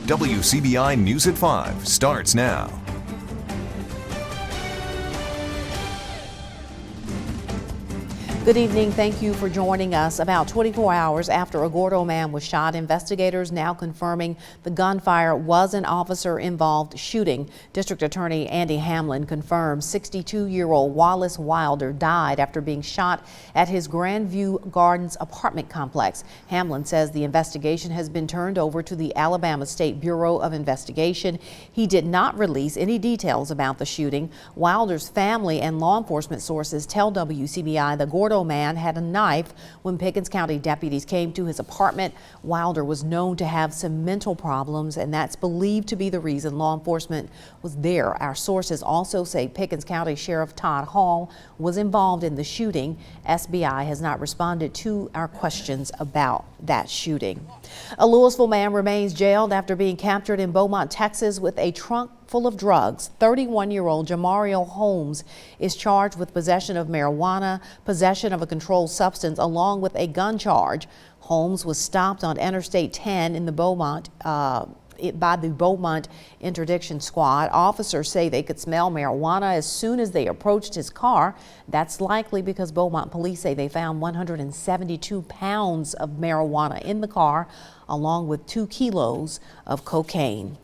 WCBI News at 5 starts now. Good evening. Thank you for joining us. About 24 hours after a Gordo man was shot, investigators now confirming the gunfire was an officer-involved shooting. District Attorney Andy Hamlin confirms 62-year-old Wallace Wilder died after being shot at his Grandview Gardens apartment complex. Hamlin says the investigation has been turned over to the Alabama State Bureau of Investigation. He did not release any details about the shooting. Wilder's family and law enforcement sources tell WCBI the Gordo man had a knife when Pickens County deputies came to his apartment. Wilder was known to have some mental problems, and that's believed to be the reason law enforcement was there. Our sources also say Pickens County Sheriff Todd Hall was involved in the shooting. SBI has not responded to our questions about that shooting. A Louisville man remains jailed after being captured in Beaumont, Texas with a trunk full of drugs. 31-year-old Jamario Holmes is charged with possession of marijuana, possession of a controlled substance, along with a gun charge. Holmes was stopped on Interstate 10 in the Beaumont by the Beaumont Interdiction Squad. Officers say they could smell marijuana as soon as they approached his car. That's likely because Beaumont police say they found 172 pounds of marijuana in the car, along with 2 kilos of cocaine.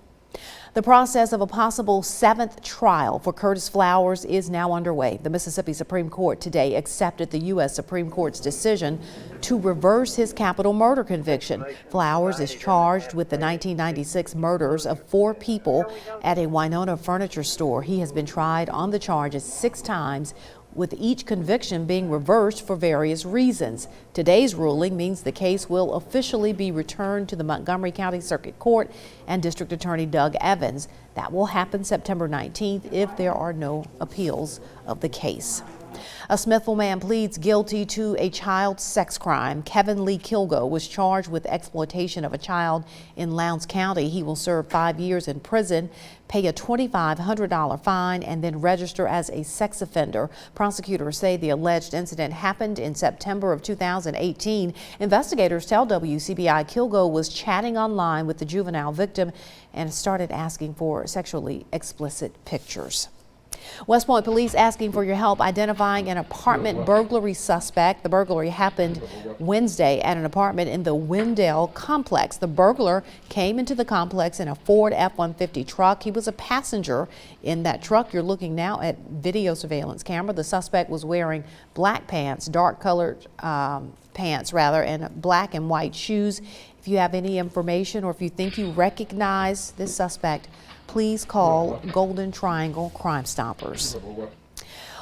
The process of a possible 7th trial for Curtis Flowers is now underway. The Mississippi Supreme Court today accepted the U.S. Supreme Court's decision to reverse his capital murder conviction. Flowers is charged with the 1996 murders of 4 people at a Winona furniture store. He has been tried on the charges 6 times, with each conviction being reversed for various reasons. Today's ruling means the case will officially be returned to the Montgomery County Circuit Court and District Attorney Doug Evans. That will happen September 19th if there are no appeals of the case. A Smithville man pleads guilty to a child sex crime. Kevin Lee Kilgo was charged with exploitation of a child in Lowndes County. He will serve 5 years in prison, pay a $2,500 fine, and then register as a sex offender. Prosecutors say the alleged incident happened in September of 2018. Investigators tell WCBI Kilgo was chatting online with the juvenile victim and started asking for sexually explicit pictures. West Point police asking for your help identifying an apartment burglary suspect. The burglary happened Wednesday at an apartment in the Wendell complex. The burglar came into the complex in a Ford F-150 truck. He was a passenger in that truck. You're looking now at video surveillance camera. The suspect was wearing black pants, dark colored pants rather, and black and white shoes. If you have any information or if you think you recognize this suspect, please call Golden Triangle Crime Stoppers.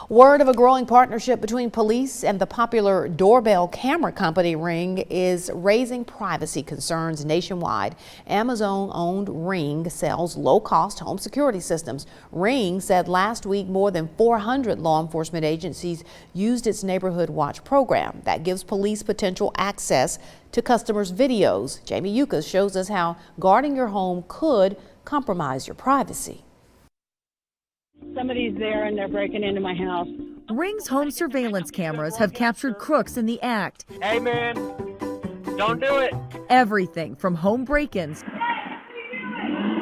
Word of a growing partnership between police and the popular doorbell camera company Ring is raising privacy concerns nationwide. Amazon-owned Ring sells low-cost home security systems. Ring said last week more than 400 law enforcement agencies used its Neighborhood Watch program that gives police potential access to customers' videos. Jamie Yukas shows us how guarding your home could compromise your privacy. Somebody's there and they're breaking into my house. Ring's home surveillance cameras have captured crooks in the act. Hey man, don't do it. Everything from home break-ins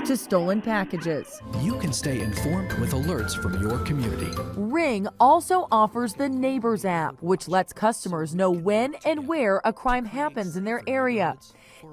to stolen packages. You can stay informed with alerts from your community. Ring also offers the Neighbors app, which lets customers know when and where a crime happens in their area.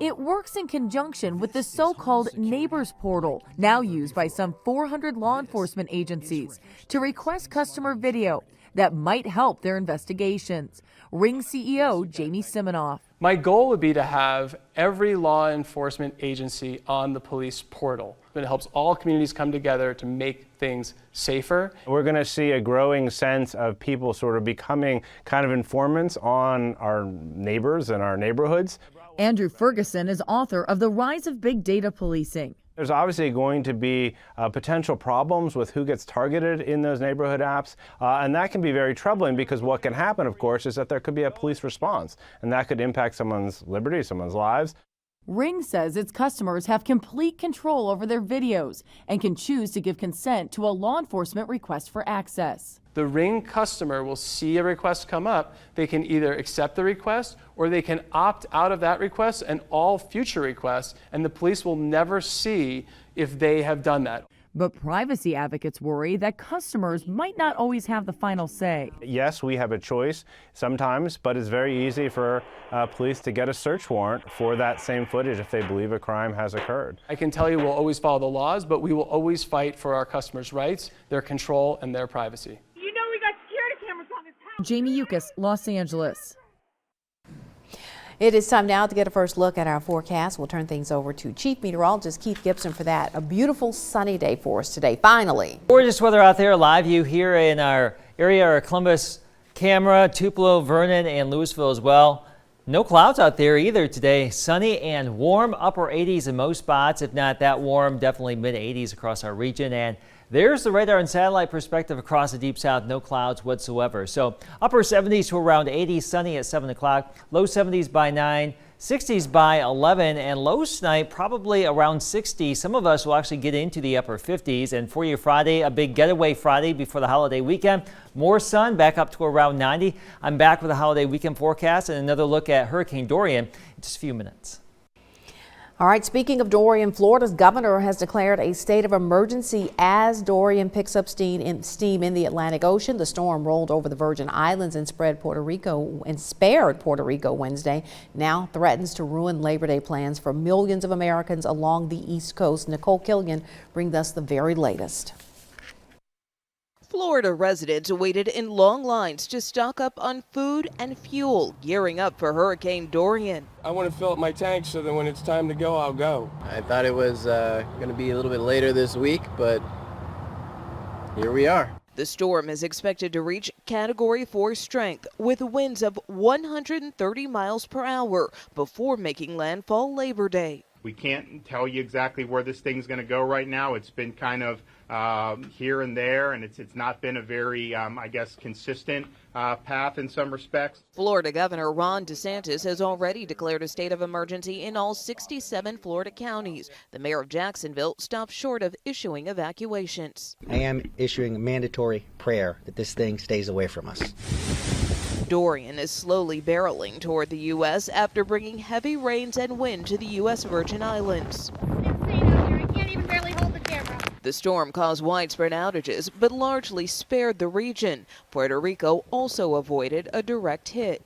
It works in conjunction with the so-called Neighbors portal, now used by some 400 law enforcement agencies, to request customer video that might help their investigations. Ring CEO Jamie Siminoff. My goal would be to have every law enforcement agency on the police portal. It helps all communities come together to make things safer. We're going to see a growing sense of people sort of becoming kind of informants on our neighbors and our neighborhoods. Andrew Ferguson is author of The Rise of Big Data Policing. There's obviously going to be potential problems with who gets targeted in those neighborhood apps, and that can be very troubling because what can happen, of course, is that there could be a police response, and that could impact someone's liberty, someone's lives. Ring says its customers have complete control over their videos and can choose to give consent to a law enforcement request for access. The Ring customer will see a request come up. They can either accept the request or they can opt out of that request and all future requests, and the police will never see if they have done that. But privacy advocates worry that customers might not always have the final say. Yes, we have a choice sometimes, but it's very easy for police to get a search warrant for that same footage if they believe a crime has occurred. I can tell you we'll always follow the laws, but we will always fight for our customers' rights, their control, and their privacy. You know we got security cameras on this house. Jamie Yukas, Los Angeles. It is time now to get a first look at our forecast. We'll turn things over to Chief Meteorologist Keith Gibson for that. A beautiful sunny day for us today, finally. Gorgeous weather out there, live view here in our area, our Columbus camera, Tupelo, Vernon, and Louisville as well. No clouds out there either today. Sunny and warm, upper 80s in most spots. If not that warm, definitely mid 80s across our region. And there's the radar and satellite perspective across the deep south. No clouds whatsoever. So upper 70s to around 80, sunny at 7 o'clock, low 70s by 9, 60s by 11, and lows tonight probably around 60. Some of us will actually get into the upper 50s. And for you Friday, a big getaway Friday before the holiday weekend. More sun, back up to around 90. I'm back with a holiday weekend forecast and another look at Hurricane Dorian in just a few minutes. All right, speaking of Dorian, Florida's governor has declared a state of emergency as Dorian picks up steam in the Atlantic Ocean. The storm rolled over the Virgin Islands and spared Puerto Rico Wednesday. Now threatens to ruin Labor Day plans for millions of Americans along the East Coast. Nicole Killian brings us the very latest. Florida residents waited in long lines to stock up on food and fuel, gearing up for Hurricane Dorian. I want to fill up my tank so that when it's time to go, I'll go. I thought it was going to be a little bit later this week, but here we are. The storm is expected to reach Category 4 strength with winds of 130 miles per hour before making landfall Labor Day. We can't tell you exactly where this thing's going to go right now. It's been kind of here and there, and it's not been a very, I guess, consistent path in some respects. Florida Governor Ron DeSantis has already declared a state of emergency in all 67 Florida counties. The mayor of Jacksonville stopped short of issuing evacuations. I am issuing a mandatory prayer that this thing stays away from us. Dorian is slowly barreling toward the U.S. after bringing heavy rains and wind to the U.S. Virgin Islands. The storm caused widespread outages, but largely spared the region. Puerto Rico also avoided a direct hit.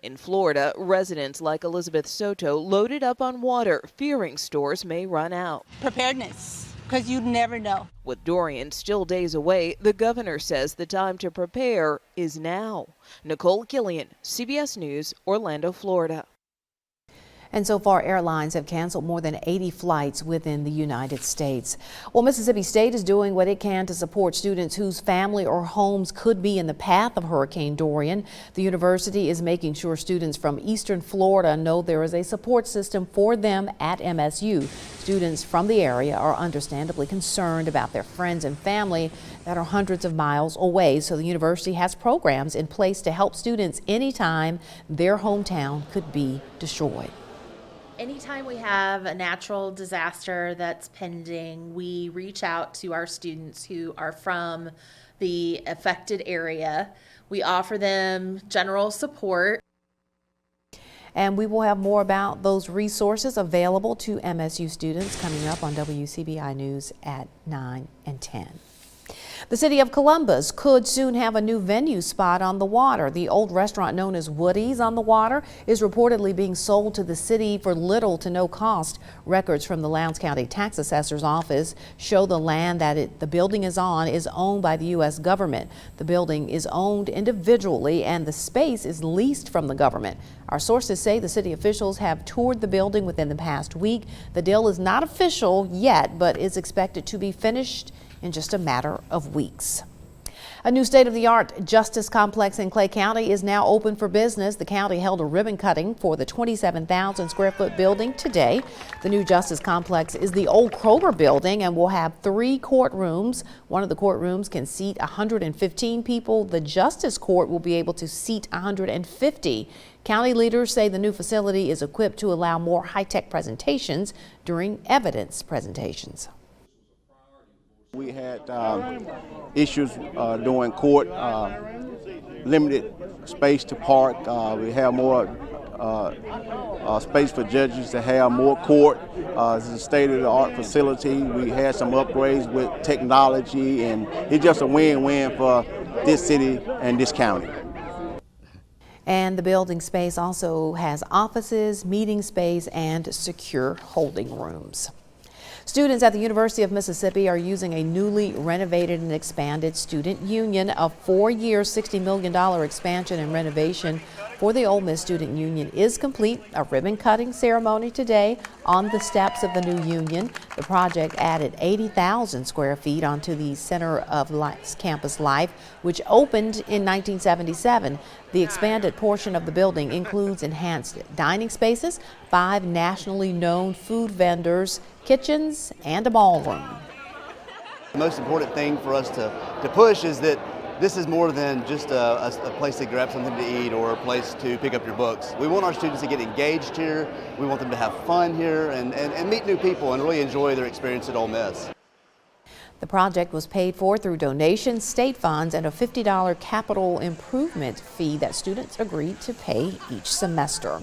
In Florida, residents like Elizabeth Soto loaded up on water, fearing stores may run out. Preparedness, because you never know. With Dorian still days away, the governor says the time to prepare is now. Nicole Killian, CBS News, Orlando, Florida. And so far, airlines have canceled more than 80 flights within the United States. Well, Mississippi State is doing what it can to support students whose family or homes could be in the path of Hurricane Dorian. The university is making sure students from Eastern Florida know there is a support system for them at MSU. Students from the area are understandably concerned about their friends and family that are hundreds of miles away. So the university has programs in place to help students anytime their hometown could be destroyed. Anytime we have a natural disaster that's pending, we reach out to our students who are from the affected area. We offer them general support. And we will have more about those resources available to MSU students coming up on WCBI News at 9 and 10. The city of Columbus could soon have a new venue spot on the water. The old restaurant known as Woody's on the water is reportedly being sold to the city for little to no cost. Records from the Lowndes County Tax Assessor's Office show the land that the building is on is owned by the U.S. government. The building is owned individually and the space is leased from the government. Our sources say the city officials have toured the building within the past week. The deal is not official yet, but is expected to be finished in just a matter of weeks. A new state-of-the-art justice complex in Clay County is now open for business. The county held a ribbon cutting for the 27,000 square foot building today. The new justice complex is the old Kroger building and will have 3 courtrooms. One of the courtrooms can seat 115 people. The justice court will be able to seat 150. County leaders say the new facility is equipped to allow more high-tech presentations during evidence presentations. We had issues during court, limited space to park. We have more space for judges to have more court. This is a state-of-the-art facility. We had some upgrades with technology, and it's just a win-win for this city and this county. And the building space also has offices, meeting space, and secure holding rooms. Students at the University of Mississippi are using a newly renovated and expanded student union. A 4-year, $60 million expansion and renovation for the Ole Miss Student Union is complete. A ribbon cutting ceremony today on the steps of the new union. The project added 80,000 square feet onto the Center of Campus Life, which opened in 1977. The expanded portion of the building includes enhanced dining spaces, 5 nationally known food vendors, kitchens, and a ballroom. The most important thing for us to push is that this is more than just a place to grab something to eat or a place to pick up your books. We want our students to get engaged here. We want them to have fun here and meet new people and really enjoy their experience at Ole Miss. The project was paid for through donations, state funds, and a $50 capital improvement fee that students agreed to pay each semester.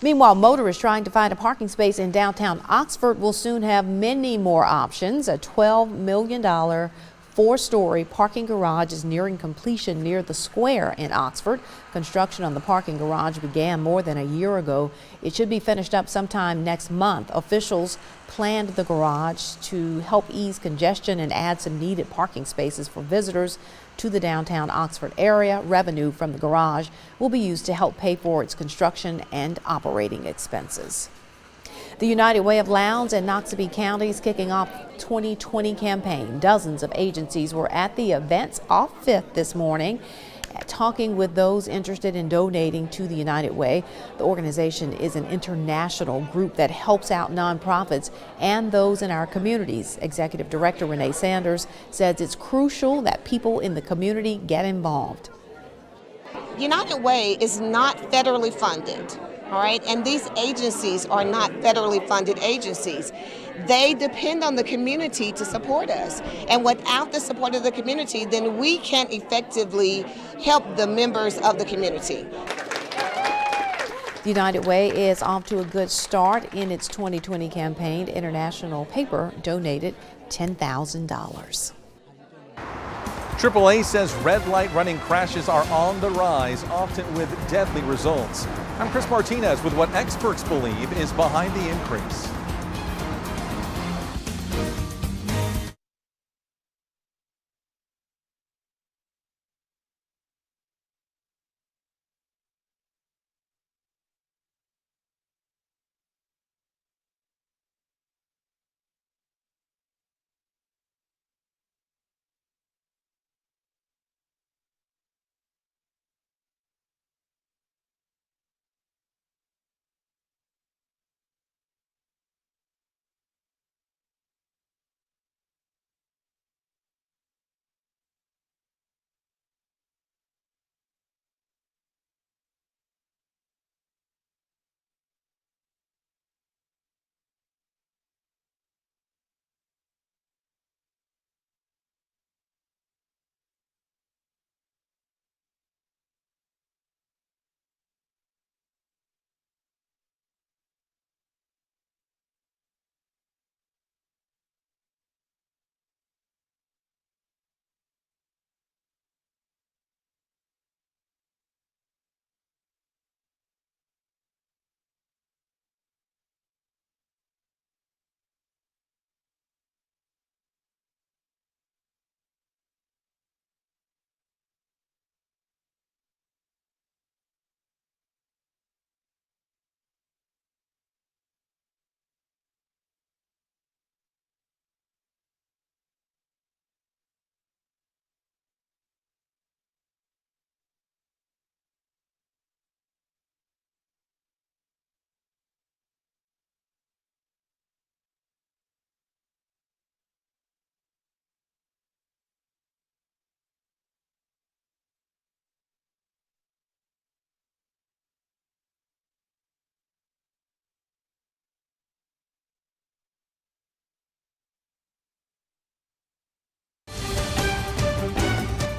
Meanwhile, motorists trying to find a parking space in downtown Oxford will soon have many more options. A $12 million 4-story parking garage is nearing completion near the square in Oxford. Construction on the parking garage began more than a year ago. It should be finished up sometime next month. Officials planned the garage to help ease congestion and add some needed parking spaces for visitors to the downtown Oxford area. Revenue from the garage will be used to help pay for its construction and operating expenses. The United Way of Lowndes and Wcbi counties kicking off 2020 campaign. Dozens of agencies were at the events off 5th this morning, talking with those interested in donating to the United Way. The organization is an international group that helps out nonprofits and those in our communities. Executive Director Renee Sanders says it's crucial that people in the community get involved. United Way is not federally funded. All right, and these agencies are not federally funded agencies. They depend on the community to support us. And without the support of the community, then we can't effectively help the members of the community. The United Way is off to a good start in its 2020 campaign. International Paper donated $10,000. AAA says red light running crashes are on the rise, often with deadly results. I'm Chris Martinez with what experts believe is behind the increase.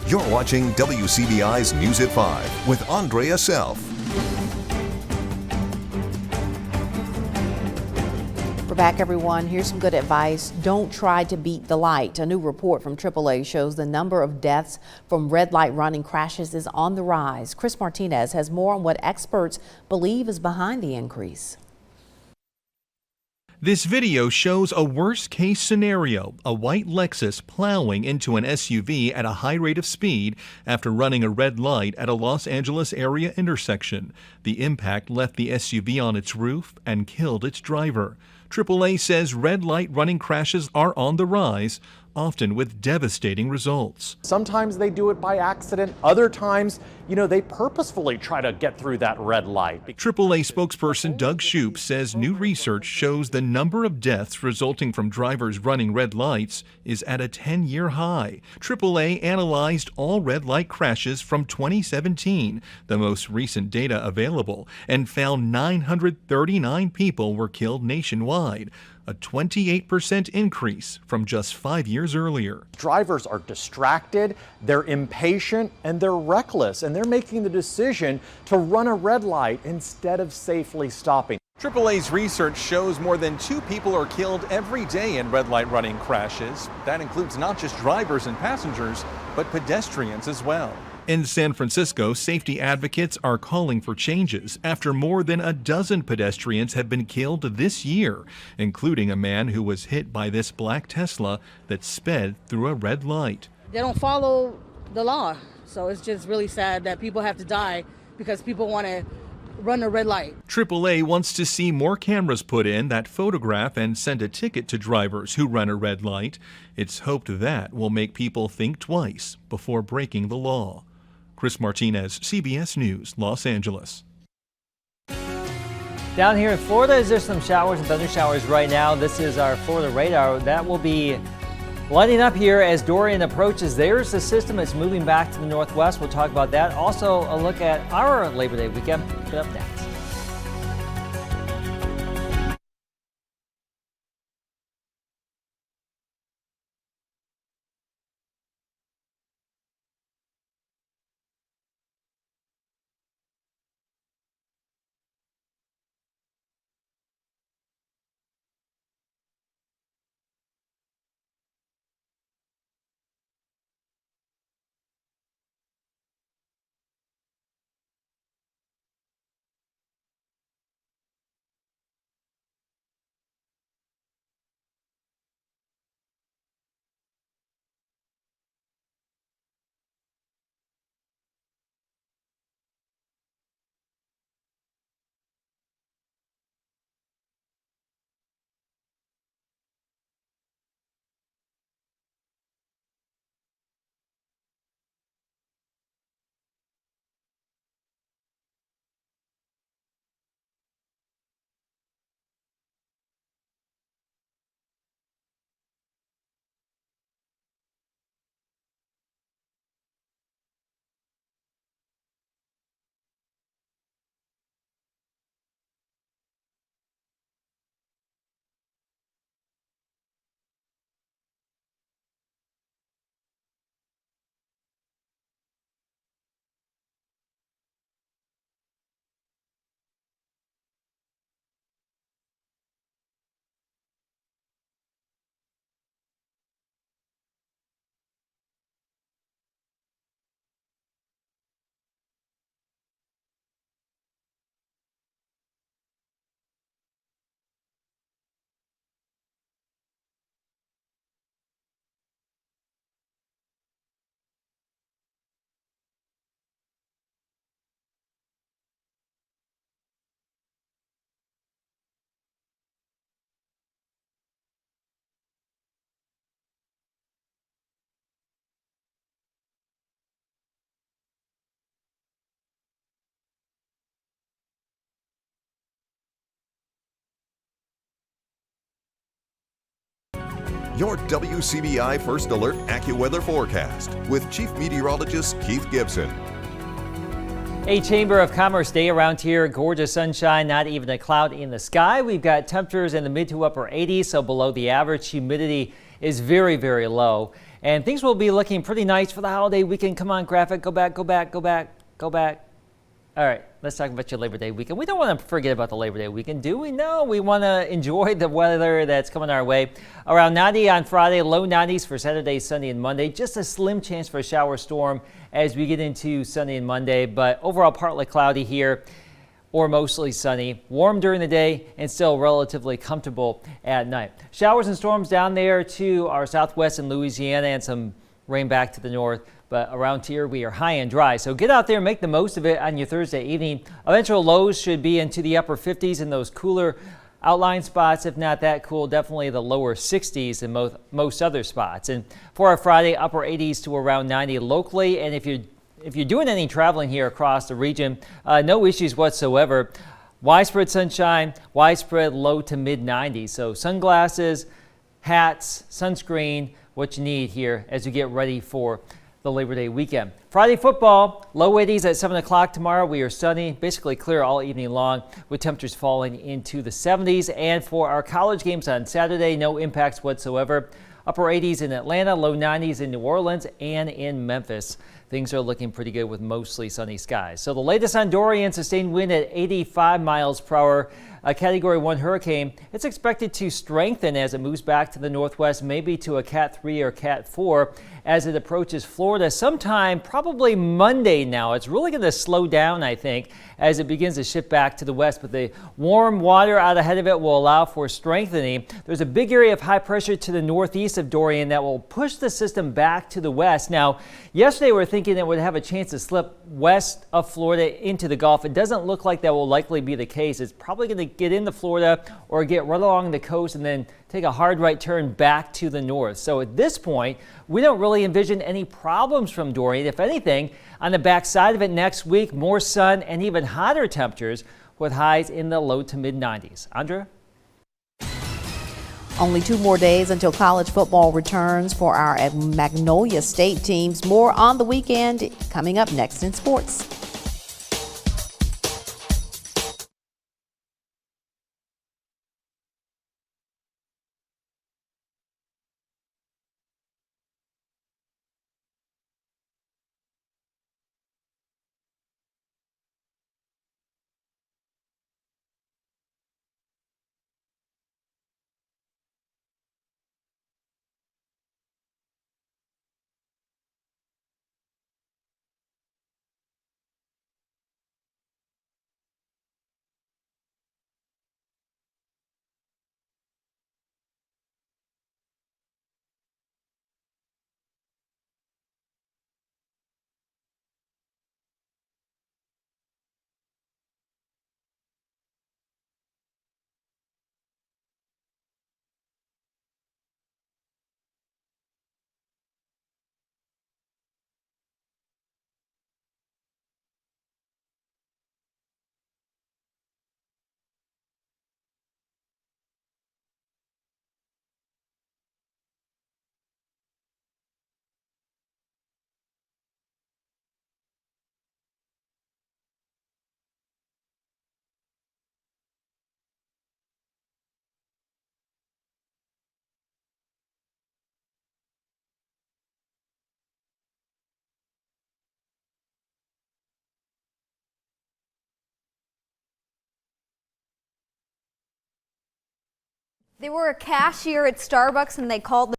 You're watching WCBI's News at 5 with Andrea Self. We're back, everyone. Here's some good advice. Don't try to beat the light. A new report from AAA shows the number of deaths from red light running crashes is on the rise. Chris Martinez has more on what experts believe is behind the increase. This video shows a worst-case scenario, a white Lexus plowing into an SUV at a high rate of speed after running a red light at a Los Angeles area intersection. The impact left the SUV on its roof and killed its driver. AAA says red light running crashes are on the rise, often with devastating results. Sometimes they do it by accident. Other times, they purposefully try to get through that red light. AAA spokesperson Doug Shoup says new research shows the number of deaths resulting from drivers running red lights is at a 10-year high. AAA analyzed all red light crashes from 2017, the most recent data available, and found 939 people were killed nationwide, a 28% increase from just 5 years earlier. Drivers are distracted, they're impatient, and they're reckless, and they're making the decision to run a red light instead of safely stopping. AAA's research shows more than 2 people are killed every day in red light running crashes. That includes not just drivers and passengers, but pedestrians as well. In San Francisco, safety advocates are calling for changes after more than a dozen pedestrians have been killed this year, including a man who was hit by this black Tesla that sped through a red light. They don't follow the law, so it's just really sad that people have to die because people want to run a red light. AAA wants to see more cameras put in that photograph and send a ticket to drivers who run a red light. It's hoped that will make people think twice before breaking the law. Chris Martinez, CBS News, Los Angeles. Down here in Florida, there's some showers and thunder showers right now. This is our Florida radar. That will be lighting up here as Dorian approaches. There's the system that's moving back to the northwest. We'll talk about that. Also, a look at our Labor Day weekend. Put up next. Your WCBI First Alert AccuWeather forecast with Chief Meteorologist Keith Gibson. A Chamber of Commerce day around here. Gorgeous sunshine, not even a cloud in the sky. We've got temperatures in the mid to upper 80s, so below the average. Humidity is very, very low. And things will be looking pretty nice for the holiday weekend. Come on, graphic, go back. All right, let's talk about your Labor Day weekend. We don't want to forget about the Labor Day weekend, do we? No, we want to enjoy the weather that's coming our way. Around 90 on Friday, low 90s for Saturday, Sunday, and Monday. Just a slim chance for a shower storm as we get into Sunday and Monday, but overall partly cloudy here or mostly sunny. Warm during the day and still relatively comfortable at night. Showers and storms down there to our southwest in Louisiana and some rain back to the north. But around here, we are high and dry. So get out there and make the most of it on your Thursday evening. Eventual lows should be into the upper 50s in those cooler outlying spots. If not that cool, definitely the lower 60s in most other spots. And for our Friday, upper 80s to around 90 locally. And if you're doing any traveling here across the region, no issues whatsoever. Widespread sunshine, widespread low to mid 90s. So sunglasses, hats, sunscreen, what you need here as you get ready for the Labor Day weekend. Friday football, low 80s at 7 o'clock tomorrow. We are sunny, basically clear all evening long with temperatures falling into the 70s. And for our college games on Saturday, no impacts whatsoever. Upper 80s in Atlanta, low 90s in New Orleans and in Memphis. Things are looking pretty good with mostly sunny skies. So the latest on Dorian, sustained wind at 85 miles per hour. A Category 1 hurricane. It's expected to strengthen as it moves back to the northwest, maybe to a Cat 3 or Cat 4 as it approaches Florida sometime probably Monday now. It's really going to slow down, I think, as it begins to shift back to the west, but the warm water out ahead of it will allow for strengthening. There's a big area of high pressure to the northeast of Dorian that will push the system back to the west. Now, yesterday we were thinking it would have a chance to slip west of Florida into the Gulf. It doesn't look like that will likely be the case. It's probably going to get into Florida or get right along the coast and then take a hard right turn back to the north. So at this point, we don't really envision any problems from Dorian. If anything, on the backside of it next week, more sun and even hotter temperatures with highs in the low to mid 90s. Andrea? Only 2 more days until college football returns for our Magnolia State teams. More on the weekend coming up next in sports. They were a cashier at Starbucks and they called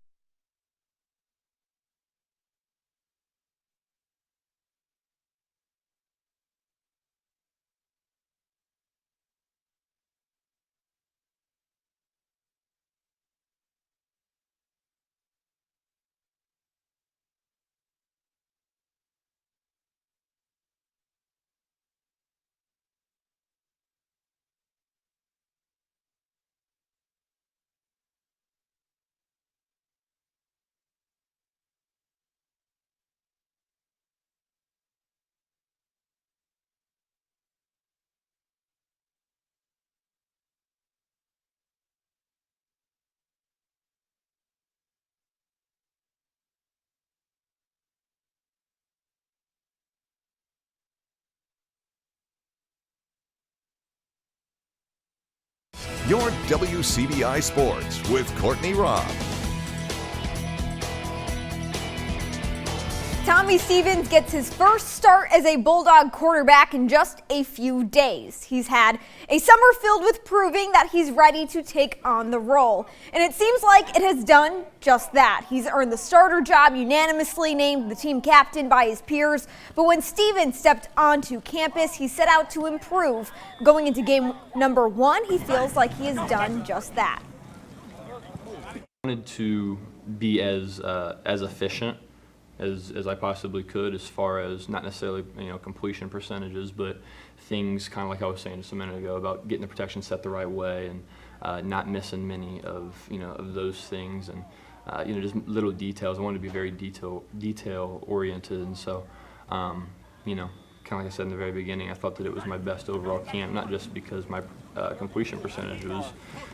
Your WCBI Sports with Courtney Robb. Tommy Stevens gets his first start as a Bulldog quarterback in just a few days. He's had a summer filled with proving that he's ready to take on the role. And it seems like it has done just that. He's earned the starter job, unanimously named the team captain by his peers. But when Stevens stepped onto campus, he set out to improve. Going into game number 1, he feels like he has done just that. I wanted to be as efficient as I possibly could, as far as not necessarily completion percentages, but things kind of like I was saying just a minute ago about getting the protection set the right way and not missing many of of those things, and just little details. I wanted to be very detail oriented, and so kind of like I said in the very beginning, I thought that it was my best overall camp, not just because my completion percentage was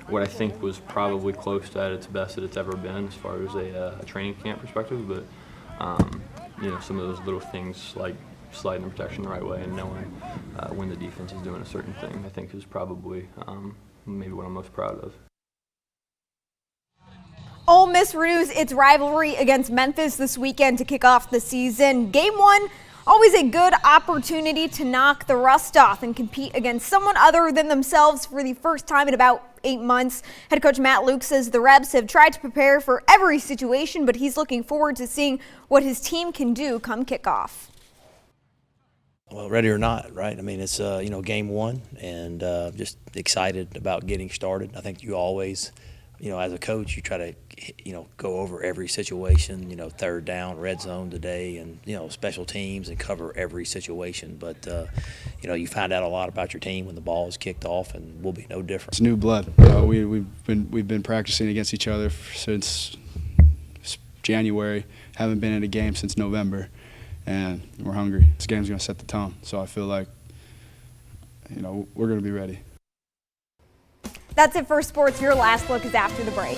what I think was probably close to at its best that it's ever been as far as a training camp perspective, but some of those little things like sliding the protection the right way and knowing when the defense is doing a certain thing, I think is probably maybe what I'm most proud of. Ole Miss renews its rivalry against Memphis this weekend to kick off the season. Game 1, always a good opportunity to knock the rust off and compete against someone other than themselves for the first time in about 8 months. Head coach Matt Luke says the Rebs have tried to prepare for every situation, but he's looking forward to seeing what his team can do come kickoff. Well, ready or not, right? I mean, it's game 1, and just excited about getting started. I think you always, as a coach, you try to go over every situation, third down, red zone today, and special teams, and cover every situation. But you find out a lot about your team when the ball is kicked off, and we'll be no different. It's new blood. We've been practicing against each other since January. Haven't been in a game since November, and we're hungry. This game's going to set the tone, so I feel like we're going to be ready. That's it for sports. Your last look is after the break.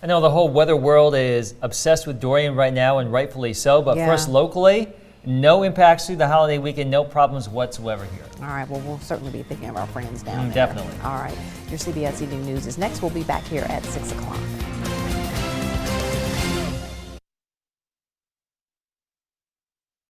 I know the whole weather world is obsessed with Dorian right now, and rightfully so, but for us locally, no impacts through the holiday weekend, no problems whatsoever here. All right, well, we'll certainly be thinking of our friends down there. Definitely. All right, your CBS Evening News is next. We'll be back here at 6 o'clock.